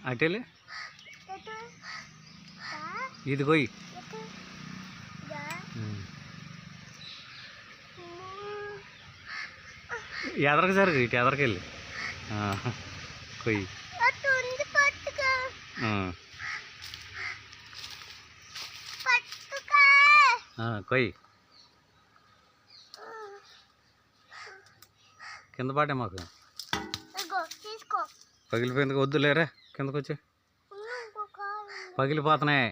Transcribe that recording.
అటెళ్ళి ఇది కొయ్యి. ఎదరకు జరుగు, ఇటు ఎదరికెళ్ళి కొయ్యి. కొయ్యి కింద పాటే మాకు పగిలిపోయింది. వద్దులేరా కిందకు వచ్చి పగిలిపోతున్నాయి.